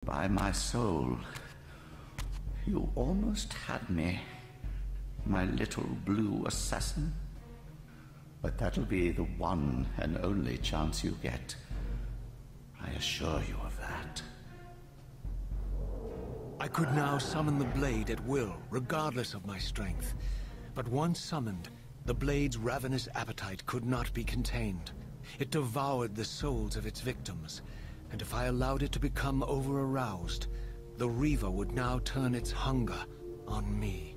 By my soul, you almost had me, my little blue assassin. But that'll be the one and only chance you get. I assure you of that. I could now summon the blade at will, regardless of my strength. But once summoned, the blade's ravenous appetite could not be contained. It devoured the souls of its victims, and if I allowed it to become over-aroused, the Reaver would now turn its hunger on me.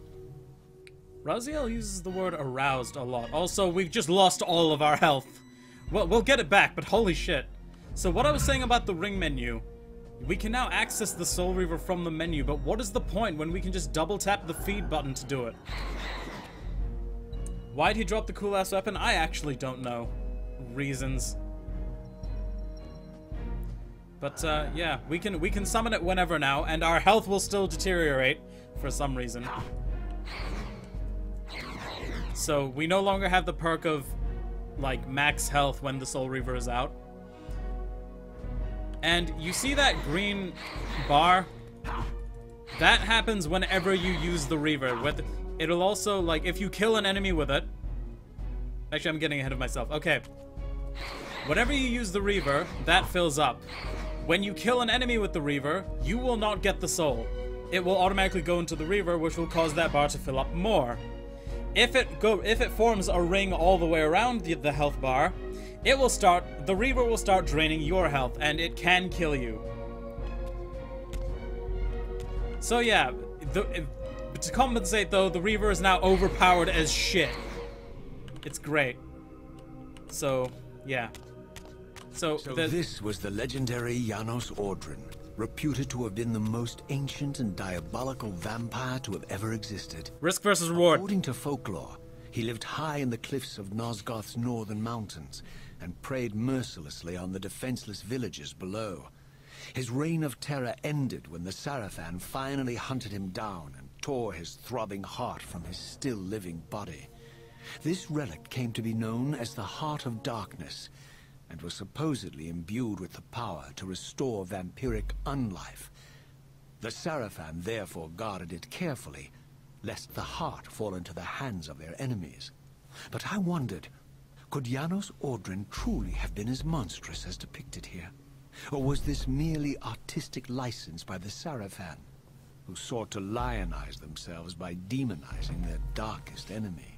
Raziel uses the word aroused a lot. Also, we've just lost all of our health. Well, we'll get it back, but holy shit. So what I was saying about the ring menu, we can now access the Soul Reaver from the menu, but what is the point when we can just double tap the feed button to do it? Why'd he drop the cool-ass weapon? I actually don't know. Reasons. But, yeah, we can summon it whenever now, and our health will still deteriorate for some reason. So, we no longer have the perk of, like, max health when the Soul Reaver is out. And you see that green bar? That happens whenever you use the Reaver. It'll also, like, if you kill an enemy with it... Actually, I'm getting ahead of myself. Okay. Whenever you use the Reaver, that fills up. When you kill an enemy with the Reaver, you will not get the soul. It will automatically go into the Reaver, which will cause that bar to fill up more. If it forms a ring all the way around the health bar, the Reaver will start draining your health, and it can kill you. So yeah, to compensate though, the Reaver is now overpowered as shit. It's great. So, yeah. So this was the legendary Janos Ordrin, reputed to have been the most ancient and diabolical vampire to have ever existed. Risk versus reward. According to folklore, he lived high in the cliffs of Nosgoth's northern mountains and preyed mercilessly on the defenseless villagers below. His reign of terror ended when the Sarafan finally hunted him down and tore his throbbing heart from his still-living body. This relic came to be known as the Heart of Darkness, and was supposedly imbued with the power to restore vampiric unlife. The Sarafan therefore guarded it carefully, lest the heart fall into the hands of their enemies. But I wondered, could Janos Ordrin truly have been as monstrous as depicted here? Or was this merely artistic license by the Sarafan, who sought to lionize themselves by demonizing their darkest enemy?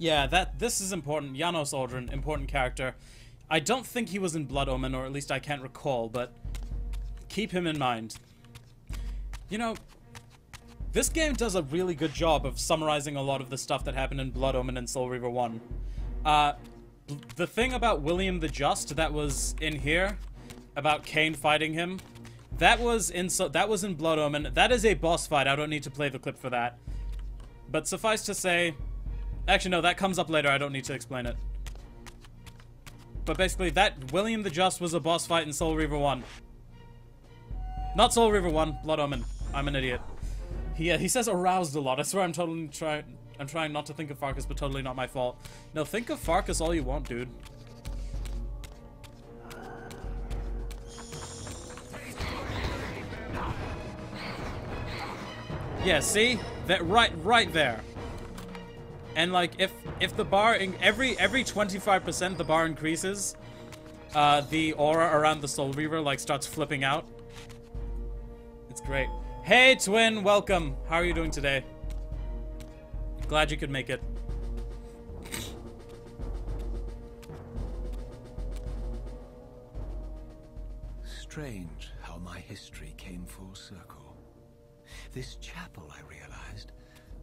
Yeah, this is important. Janos Ordrin, important character. I don't think he was in Blood Omen, or at least I can't recall, but keep him in mind. You know, this game does a really good job of summarizing a lot of the stuff that happened in Blood Omen and Soul Reaver 1. The thing about William the Just that was in here, about Cain fighting him, that was in Blood Omen. That is a boss fight. I don't need to play the clip for that. But suffice to say... Actually, no, that comes up later. I don't need to explain it. But basically, that William the Just was a boss fight in Soul Reaver 1. Not Soul Reaver 1, Blood Omen. I'm an idiot. He says aroused a lot. I swear I'm trying not to think of Farkas, but totally not my fault. No, think of Farkas all you want, dude. Yeah, see? That right there. And like if the bar every 25% the bar increases, the aura around the Soul Reaver like starts flipping out. It's great. Hey twin, welcome. How are you doing today? Glad you could make it. Strange how my history came full circle. This chapel, I realized,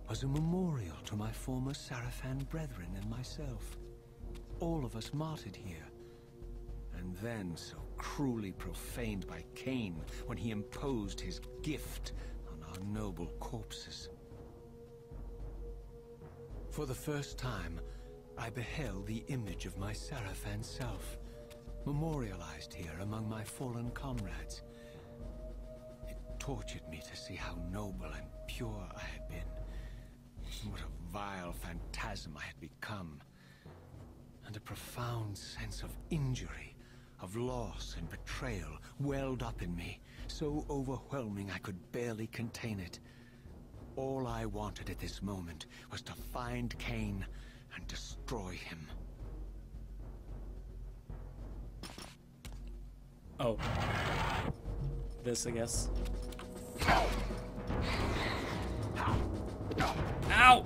was a memorial to my former Sarafan brethren and myself. All of us martyred here. And then so cruelly profaned by Cain when he imposed his gift on our noble corpses. For the first time, I beheld the image of my Sarafan self, memorialized here among my fallen comrades. It tortured me to see how noble and pure I had been. What a vile phantasm I had become. And a profound sense of injury of loss and betrayal welled up in me, so overwhelming I could barely contain it. All I wanted at this moment was to find Cain and destroy him. Oh. This, I guess. Ow!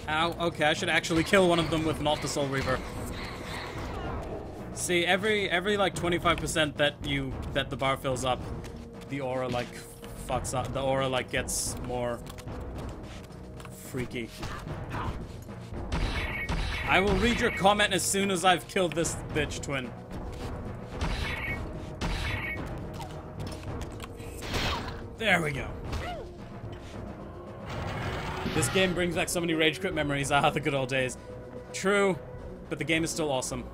Ow, okay, I should actually kill one of them with not the Soul Reaver. See, every like 25% that the bar fills up, the aura like fucks up. The aura like gets more freaky. I will read your comment as soon as I've killed this bitch, Twin. There we go. This game brings back so many rage quit memories. Ah, the good old days. True, but the game is still awesome.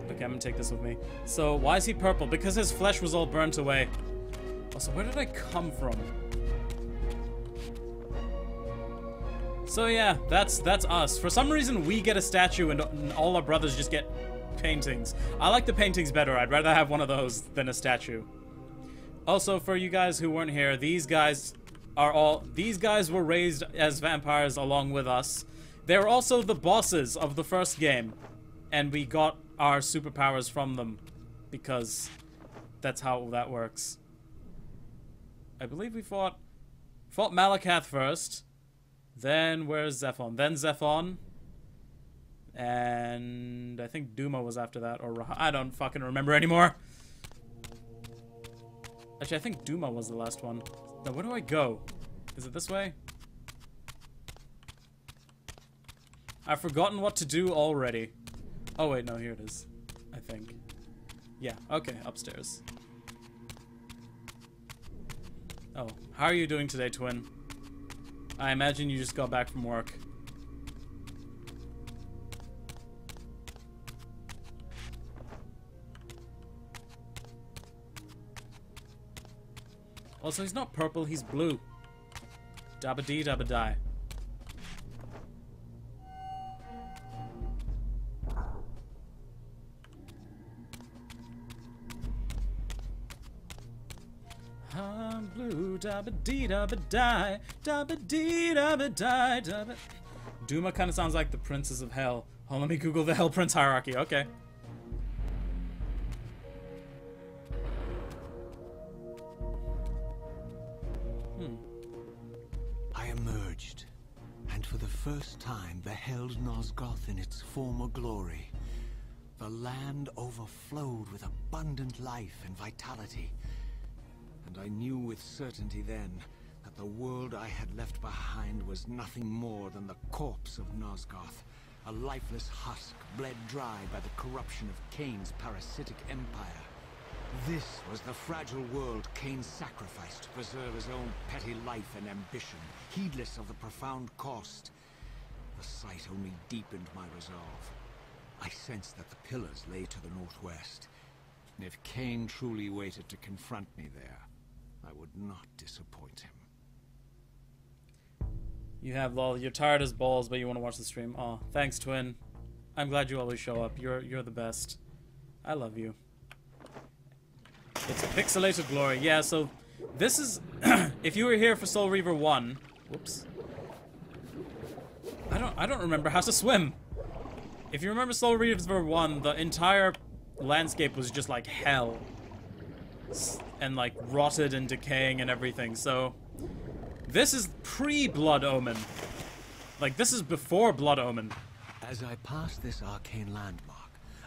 Okay, I'm gonna take this with me. So, why is he purple? Because his flesh was all burnt away. Also, where did I come from? So yeah, that's us. For some reason, we get a statue and all our brothers just get paintings. I like the paintings better. I'd rather have one of those than a statue. Also, for you guys who weren't here, these guys were raised as vampires along with us. They're also the bosses of the first game, and we got our superpowers from them because that's how that works. I believe we fought Malakath first, then where's Zephon? Then Zephon, and I think Duma was after that, or I don't fucking remember anymore. Actually, I think Duma was the last one. Now, where do I go? Is it this way? I've forgotten what to do already. Oh, wait, no, here it is. I think. Yeah, okay, upstairs. Oh, how are you doing today, Twin? I imagine you just got back from work. Also, he's not purple, he's blue. Dabba dee, dabba die. I'm blue, dabba dee, dabba die. Dabba dee, dabba die, dabba. Duma kind of sounds like the Princes of Hell. Oh, let me Google the Hell Prince hierarchy. Okay. I emerged, and for the first time beheld Nosgoth in its former glory. The land overflowed with abundant life and vitality, and I knew with certainty then that the world I had left behind was nothing more than the corpse of Nosgoth, a lifeless husk bled dry by the corruption of Cain's parasitic empire. This was the fragile world Cain sacrificed to preserve his own petty life and ambition, heedless of the profound cost. The sight only deepened my resolve. I sensed that the pillars lay to the northwest, and if Cain truly waited to confront me there, I would not disappoint him. You have, lol, you're tired as balls, but you want to watch the stream. Aw, thanks, Twin. I'm glad you always show up. You're the best. I love you. It's pixelated glory. Yeah, so this is if you were here for Soul Reaver 1, whoops. I don't remember how to swim. If you remember Soul Reaver 1, the entire landscape was just like hell. And like rotted and decaying and everything. So this is pre-Blood Omen. Like this is before Blood Omen. As I passed this arcane landmark,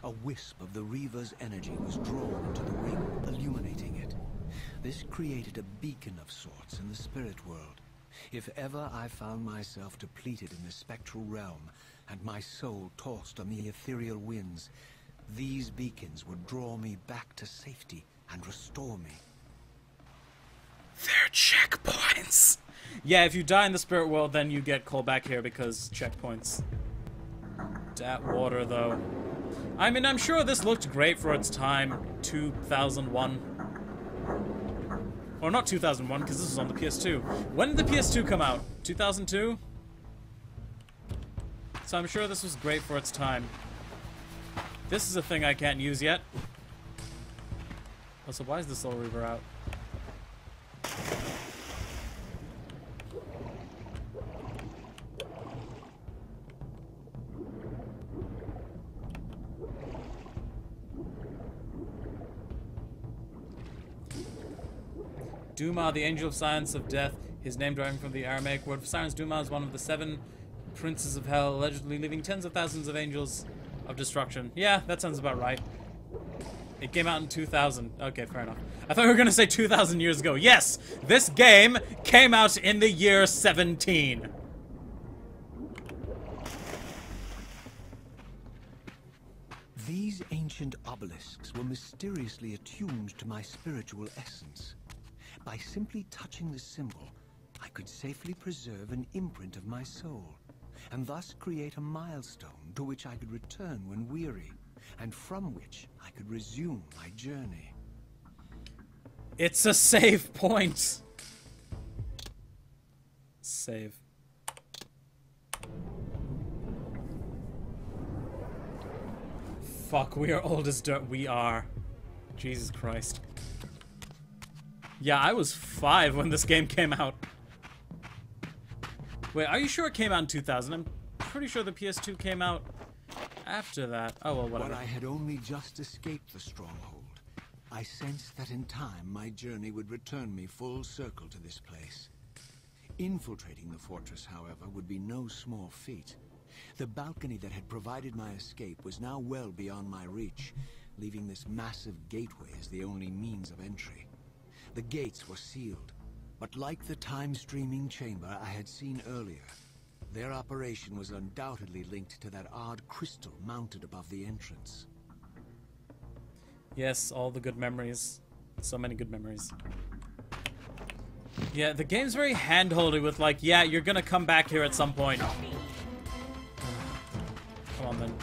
a wisp of the Reaver's energy was drawn into the ring, illuminating it. This created a beacon of sorts in the spirit world. If ever I found myself depleted in the spectral realm, and my soul tossed on the ethereal winds, these beacons would draw me back to safety and restore me. They're checkpoints! Yeah, if you die in the spirit world, then you get called back here because checkpoints. That water, though. I mean, I'm sure this looked great for its time, 2001. Or not 2001, because this was on the PS2. When did the PS2 come out? 2002? So I'm sure this was great for its time. This is a thing I can't use yet. Also, why is the Soul Reaver out? Duma, the Angel of Science of Death, his name deriving from the Aramaic word for sirens. Duma is one of the 7 princes of hell, allegedly leaving tens of thousands of angels of destruction. Yeah, that sounds about right. It came out in 2000. Okay, fair enough. I thought we were going to say 2,000 years ago. Yes, this game came out in the year 17. These ancient obelisks were mysteriously attuned to my spiritual essence. By simply touching the symbol, I could safely preserve an imprint of my soul, and thus create a milestone to which I could return when weary, and from which I could resume my journey. It's a save point. Save. Fuck, we are old as dirt. We are. Jesus Christ. Yeah, I was 5 when this game came out. Wait, are you sure it came out in 2000? I'm pretty sure the PS2 came out after that. Oh, well, whatever. But I had only just escaped the Stronghold. I sensed that in time my journey would return me full circle to this place. Infiltrating the fortress, however, would be no small feat. The balcony that had provided my escape was now well beyond my reach, leaving this massive gateway as the only means of entry. The gates were sealed, but like the time-streaming chamber I had seen earlier, their operation was undoubtedly linked to that odd crystal mounted above the entrance. Yes, all the good memories. So many good memories. Yeah, the game's very hand-holdy with like, yeah, you're gonna come back here at some point. Come on, then.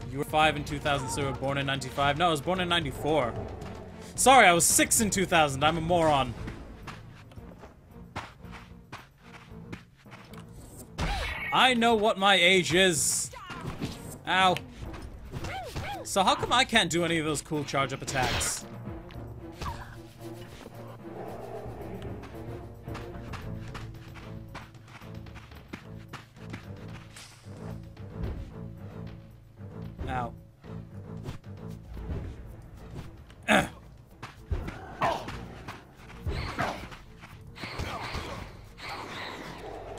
You were 5 in 2000, so you were born in 95. No, I was born in 94. Sorry, I was 6 in 2000. I'm a moron. I know what my age is. Ow. So how come I can't do any of those cool charge-up attacks? Ow.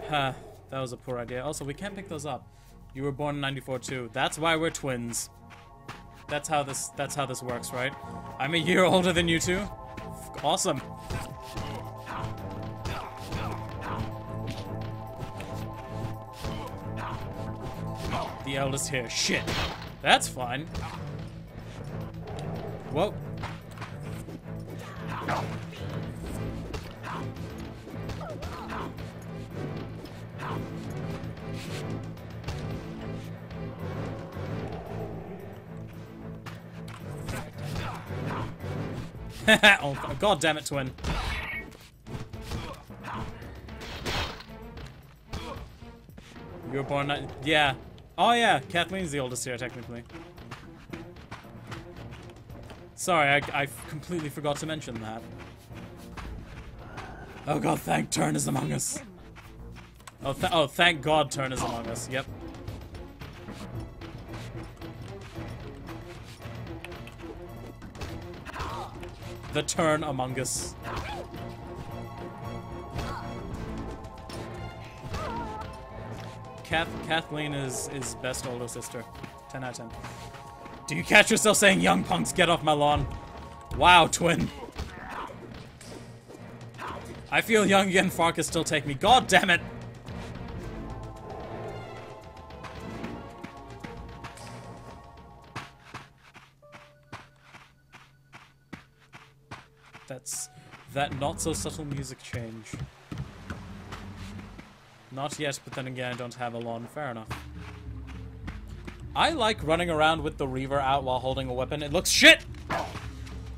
Huh, that was a poor idea. Also, we can't pick those up. You were born in 94 too. That's why we're twins. That's how this works, right? I'm a year older than you two. Awesome. The eldest here. Shit. That's fine. Whoa. Oh, god damn it, twin. You were born... Yeah. Oh, yeah. Kathleen's the oldest here, technically. Sorry, I completely forgot to mention that. Oh god, thank Turn is among us. Oh, thank god Turn is among us. Yep. The Turn among us. Kathleen is best older sister. 10 out of 10. Do you catch yourself saying young punks get off my lawn? Wow, twin. I feel young again, Farkas still take me. God damn it! That's that not so subtle music change. Not yet, but then again, I don't have a lawn. Fair enough. I like running around with the Reaver out while holding a weapon. It looks shit!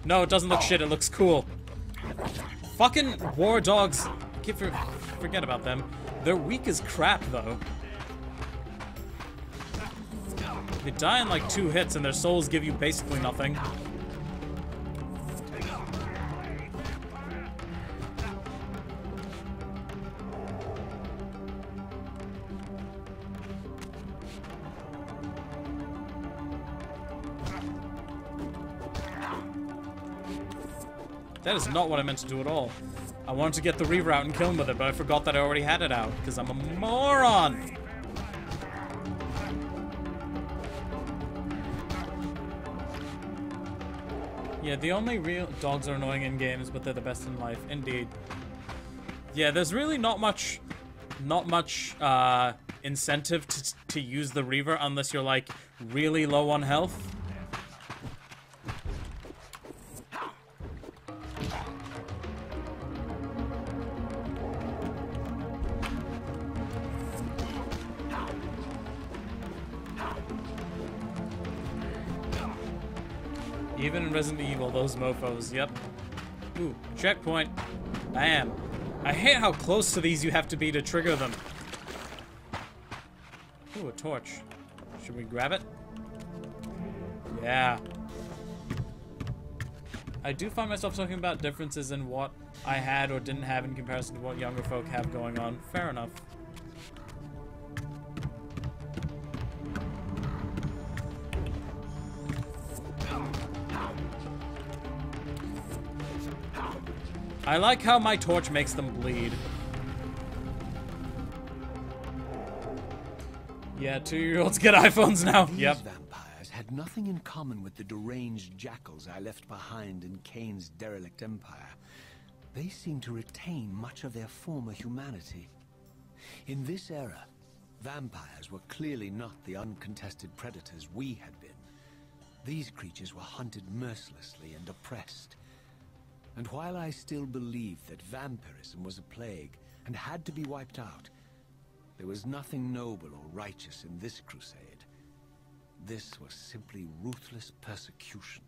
No, it doesn't look shit. It looks cool. Fucking war dogs. Forget about them. They're weak as crap, though. They die in like 2 hits, and their souls give you basically nothing. That is not what I meant to do at all. I wanted to get the Reaver out and kill him with it, but I forgot that I already had it out, because I'm a moron! Yeah, the only real dogs are annoying in games, but they're the best in life. Indeed. Yeah, there's really not much incentive to use the Reaver unless you're, like, really low on health. Even in Resident Evil, those mofos, yep. Ooh, checkpoint. Bam. I hate how close to these you have to be to trigger them. Ooh, a torch. Should we grab it? Yeah. I do find myself talking about differences in what I had or didn't have in comparison to what younger folk have going on. Fair enough. I like how my torch makes them bleed. Yeah, 2-year-olds get iPhones now. These Yep. vampires had nothing in common with the deranged jackals I left behind in Kane's derelict empire. They seemed to retain much of their former humanity. In this era, vampires were clearly not the uncontested predators we had been. These creatures were hunted mercilessly and oppressed. And while I still believed that vampirism was a plague and had to be wiped out, there was nothing noble or righteous in this crusade. This was simply ruthless persecution.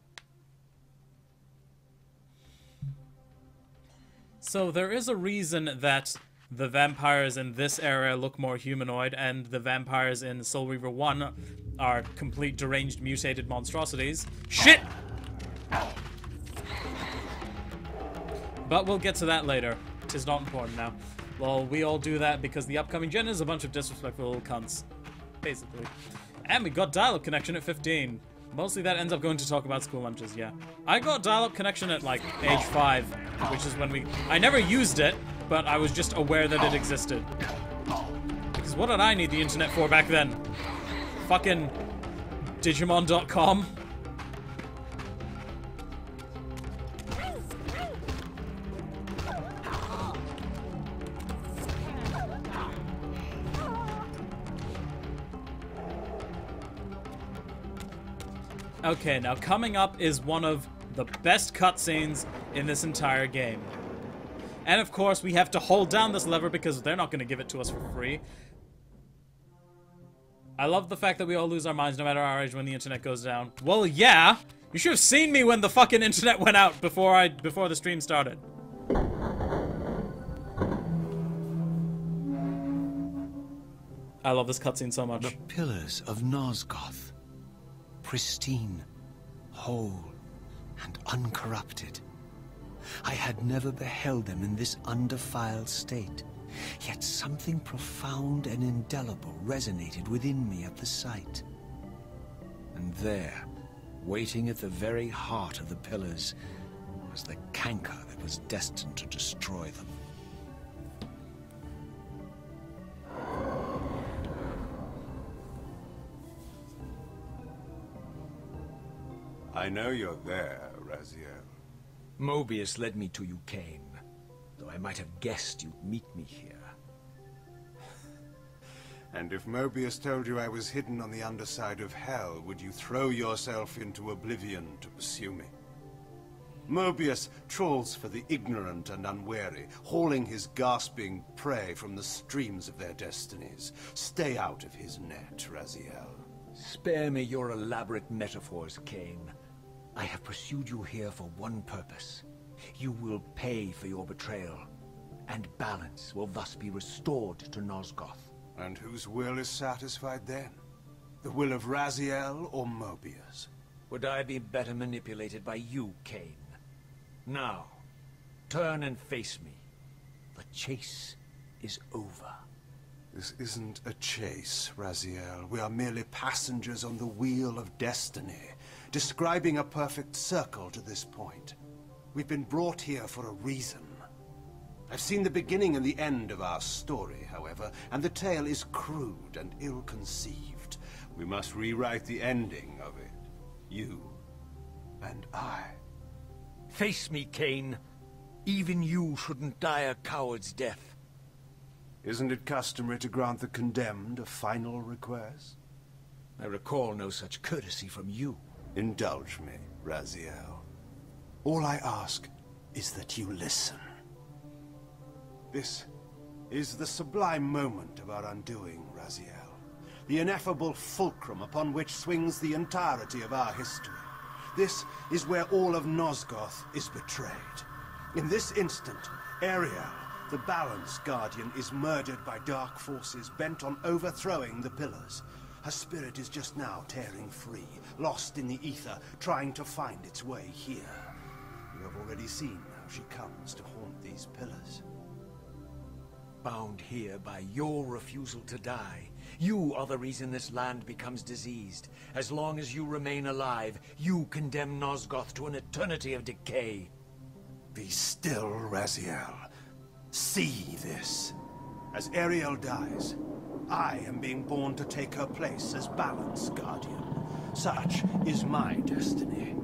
So there is a reason that the vampires in this era look more humanoid and the vampires in Soul Reaver 1 are complete deranged mutated monstrosities. Shit! But we'll get to that later. Tis not important now. Well, we all do that because the upcoming gen is a bunch of disrespectful little cunts. Basically. And we got dial-up connection at 15. Mostly that ends up going to talk about school lunches, yeah. I got dial-up connection at, like, age 5, which is when I never used it, but I was just aware that it existed. Because what did I need the internet for back then? Fucking Digimon.com? Okay, now coming up is one of the best cutscenes in this entire game. And of course, we have to hold down this lever because they're not going to give it to us for free. I love the fact that we all lose our minds no matter our age when the internet goes down. Well, yeah! You should have seen me when the fucking internet went out before the stream started. I love this cutscene so much. The pillars of Nosgoth. Pristine, whole, and uncorrupted. I had never beheld them in this undefiled state, yet something profound and indelible resonated within me at the sight. And there, waiting at the very heart of the pillars, was the canker that was destined to destroy them. I know you're there, Raziel. Mobius led me to you, Kane, though I might have guessed you'd meet me here. And if Mobius told you I was hidden on the underside of hell, would you throw yourself into oblivion to pursue me? Mobius trawls for the ignorant and unwary, hauling his gasping prey from the streams of their destinies. Stay out of his net, Raziel. Spare me your elaborate metaphors, Kane. I have pursued you here for one purpose. You will pay for your betrayal, and balance will thus be restored to Nosgoth. And whose will is satisfied then? The will of Raziel or Mobius? Would I be better manipulated by you, Cain? Now, turn and face me. The chase is over. This isn't a chase, Raziel. We are merely passengers on the wheel of destiny, describing a perfect circle to this point. We've been brought here for a reason. I've seen the beginning and the end of our story, however, and the tale is crude and ill-conceived. We must rewrite the ending of it. You and I. Face me, Cain. Even you shouldn't die a coward's death. Isn't it customary to grant the condemned a final request? I recall no such courtesy from you. Indulge me, Raziel. All I ask is that you listen. This is the sublime moment of our undoing, Raziel. The ineffable fulcrum upon which swings the entirety of our history. This is where all of Nosgoth is betrayed. In this instant, Ariel, the Balance Guardian, is murdered by dark forces bent on overthrowing the Pillars. Her spirit is just now tearing free, lost in the ether, trying to find its way here. You have already seen how she comes to haunt these Pillars. Bound here by your refusal to die. You are the reason this land becomes diseased. As long as you remain alive, you condemn Nosgoth to an eternity of decay. Be still, Raziel. See this. As Ariel dies, I am being born to take her place as Balance Guardian. Such is my destiny.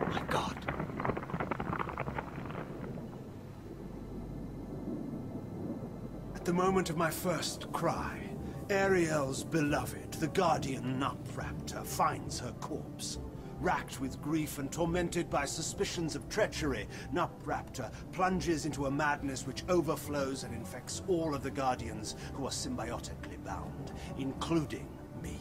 My God. At the moment of my first cry, Ariel's beloved, the Guardian Nupraptor, finds her corpse. Racked with grief and tormented by suspicions of treachery, Nupraptor plunges into a madness which overflows and infects all of the Guardians who are symbiotically bound, including me.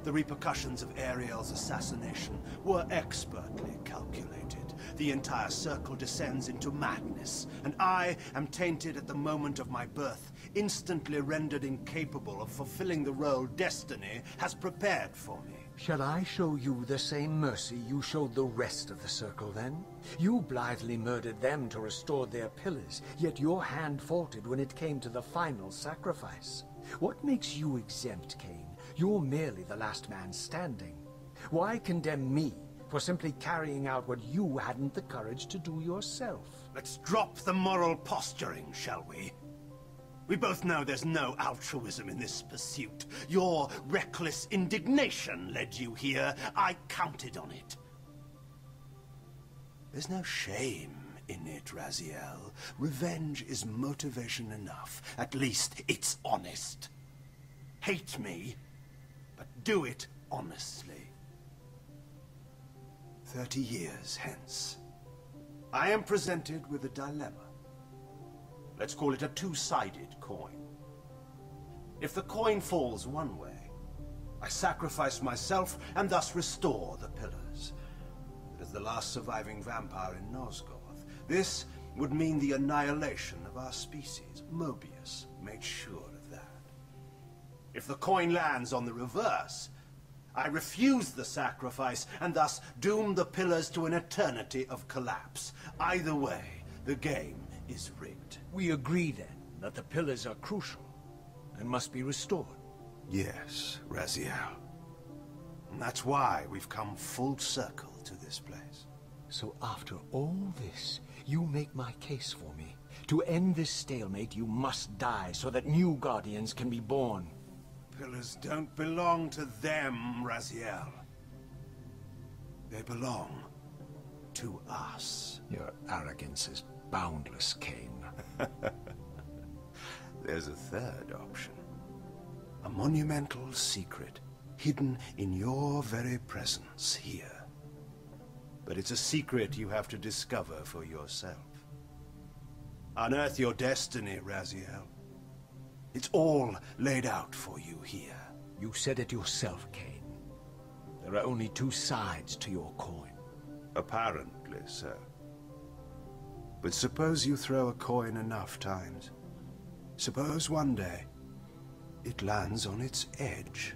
The repercussions of Ariel's assassination were expertly calculated. The entire circle descends into madness, and I am tainted at the moment of my birth, instantly rendered incapable of fulfilling the role destiny has prepared for me. Shall I show you the same mercy you showed the rest of the circle, then? You blithely murdered them to restore their pillars, yet your hand faltered when it came to the final sacrifice. What makes you exempt, Cain? You're merely the last man standing. Why condemn me for simply carrying out what you hadn't the courage to do yourself? Let's drop the moral posturing, shall we? We both know there's no altruism in this pursuit. Your reckless indignation led you here. I counted on it. There's no shame in it, Raziel. Revenge is motivation enough. At least it's honest. Hate me, but do it honestly. 30 years hence, I am presented with a dilemma. Let's call it a two-sided coin. If the coin falls one way, I sacrifice myself and thus restore the Pillars. But as the last surviving vampire in Nosgoth, this would mean the annihilation of our species. Mobius made sure of that. If the coin lands on the reverse, I refuse the sacrifice and thus doom the Pillars to an eternity of collapse. Either way, the game is rigged. We agree, then, that the pillars are crucial and must be restored. Yes, Raziel. And that's why we've come full circle to this place. So after all this, you make my case for me. To end this stalemate, you must die so that new Guardians can be born. Pillars don't belong to them, Raziel. They belong to us. Your arrogance is boundless, Cain. There's a third option. A monumental secret, hidden in your very presence here. But it's a secret you have to discover for yourself. Unearth your destiny, Raziel. It's all laid out for you here. You said it yourself, Cain. There are only two sides to your coin. Apparently so. But suppose you throw a coin enough times. Suppose one day it lands on its edge.